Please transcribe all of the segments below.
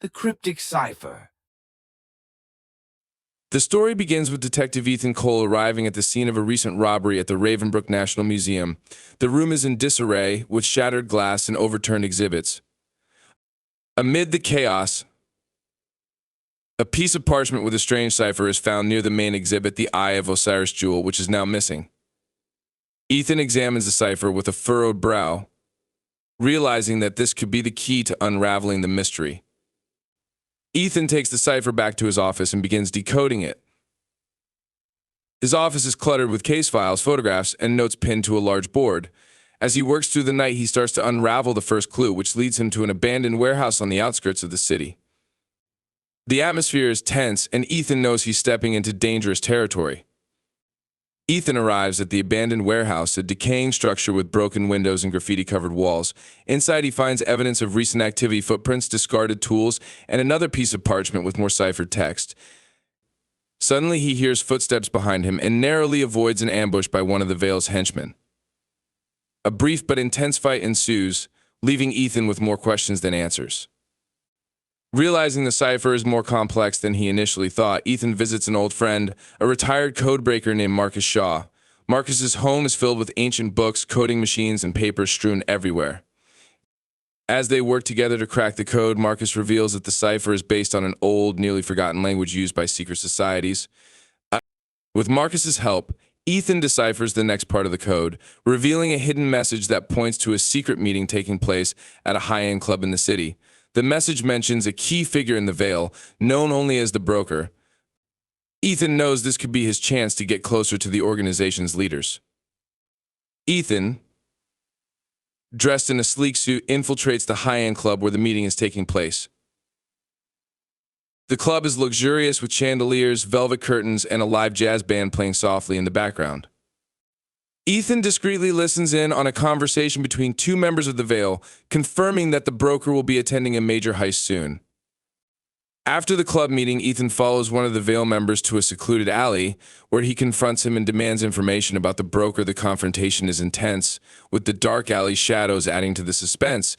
The Cryptic Cipher. The story begins with Detective Ethan Cole arriving at the scene of a recent robbery at the Ravenbrook National Museum. The room is in disarray, with shattered glass and overturned exhibits. Amid the chaos, a piece of parchment with a strange cipher is found near the main exhibit, the Eye of Osiris jewel, which is now missing. Ethan examines the cipher with a furrowed brow, realizing that this could be the key to unraveling the mystery. Ethan takes the cipher back to his office and begins decoding it. His office is cluttered with case files, photographs, and notes pinned to a large board. As he works through the night, he starts to unravel the first clue, which leads him to an abandoned warehouse on the outskirts of the city. The atmosphere is tense, and Ethan knows he's stepping into dangerous territory. Ethan arrives at the abandoned warehouse, a decaying structure with broken windows and graffiti-covered walls. Inside, he finds evidence of recent activity, footprints, discarded tools, and another piece of parchment with more ciphered text. Suddenly, he hears footsteps behind him and narrowly avoids an ambush by one of the Veil's henchmen. A brief but intense fight ensues, leaving Ethan with more questions than answers. Realizing the cipher is more complex than he initially thought, Ethan visits an old friend, a retired codebreaker named Marcus Shaw. Marcus's home is filled with ancient books, coding machines, and papers strewn everywhere. As they work together to crack the code, Marcus reveals that the cipher is based on an old, nearly forgotten language used by secret societies. With Marcus's help, Ethan deciphers the next part of the code, revealing a hidden message that points to a secret meeting taking place at a high-end club in the city. The message mentions a key figure in the Veil, known only as the Broker. Ethan knows this could be his chance to get closer to the organization's leaders. Ethan, dressed in a sleek suit, infiltrates the high-end club where the meeting is taking place. The club is luxurious with chandeliers, velvet curtains, and a live jazz band playing softly in the background. Ethan discreetly listens in on a conversation between two members of the Veil, confirming that the Broker will be attending a major heist soon. After the club meeting, Ethan follows one of the Veil members to a secluded alley, where he confronts him and demands information about the Broker. The confrontation is intense, with the dark alley shadows adding to the suspense.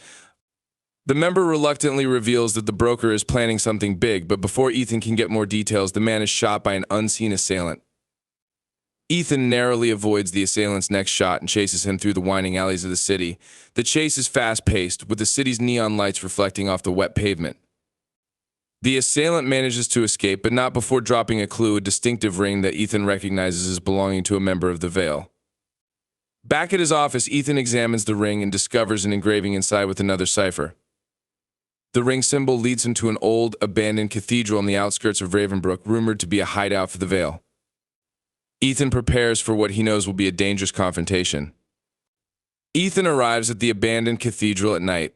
The member reluctantly reveals that the Broker is planning something big, but before Ethan can get more details, the man is shot by an unseen assailant. Ethan narrowly avoids the assailant's next shot and chases him through the winding alleys of the city. The chase is fast-paced, with the city's neon lights reflecting off the wet pavement. The assailant manages to escape, but not before dropping a clue, a distinctive ring that Ethan recognizes as belonging to a member of the Veil. Back at his office, Ethan examines the ring and discovers an engraving inside with another cipher. The ring symbol leads him to an old, abandoned cathedral on the outskirts of Ravenbrook, rumored to be a hideout for the Veil. Ethan prepares for what he knows will be a dangerous confrontation. Ethan arrives at the abandoned cathedral at night.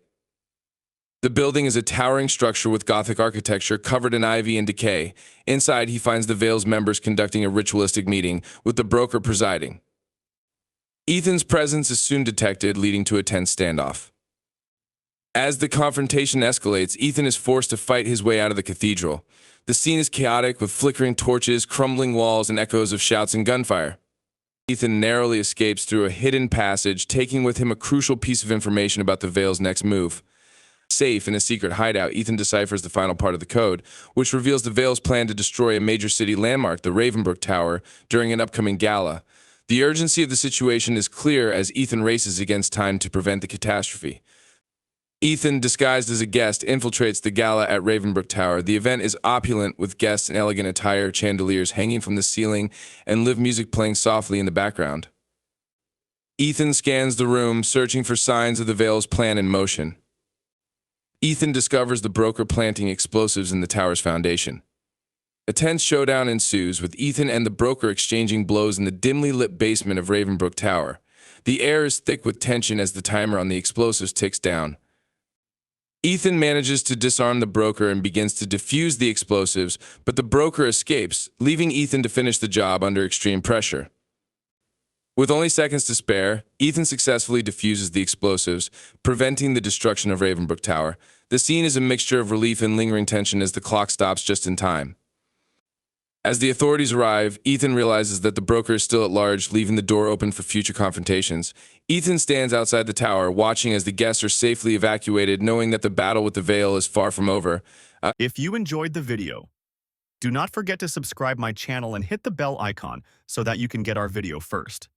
The building is a towering structure with Gothic architecture covered in ivy and decay. Inside, he finds the Veil's members conducting a ritualistic meeting, with the Broker presiding. Ethan's presence is soon detected, leading to a tense standoff. As the confrontation escalates, Ethan is forced to fight his way out of the cathedral. The scene is chaotic, with flickering torches, crumbling walls, and echoes of shouts and gunfire. Ethan narrowly escapes through a hidden passage, taking with him a crucial piece of information about the Veil's next move. Safe in a secret hideout, Ethan deciphers the final part of the code, which reveals the Veil's plan to destroy a major city landmark, the Ravenbrook Tower, during an upcoming gala. The urgency of the situation is clear as Ethan races against time to prevent the catastrophe. Ethan, disguised as a guest, infiltrates the gala at Ravenbrook Tower. The event is opulent, with guests in elegant attire, chandeliers hanging from the ceiling, and live music playing softly in the background. Ethan scans the room, searching for signs of the Veil's plan in motion. Ethan discovers the Broker planting explosives in the tower's foundation. A tense showdown ensues, with Ethan and the Broker exchanging blows in the dimly lit basement of Ravenbrook Tower. The air is thick with tension as the timer on the explosives ticks down. Ethan manages to disarm the Broker and begins to defuse the explosives, but the Broker escapes, leaving Ethan to finish the job under extreme pressure. With only seconds to spare, Ethan successfully defuses the explosives, preventing the destruction of Ravenbrook Tower. The scene is a mixture of relief and lingering tension as the clock stops just in time. As the authorities arrive, Ethan realizes that the Broker is still at large, leaving the door open for future confrontations. Ethan stands outside the tower, watching as the guests are safely evacuated, knowing that the battle with the Veil is far from over. If you enjoyed the video, do not forget to subscribe my channel and hit the bell icon so that you can get our video first.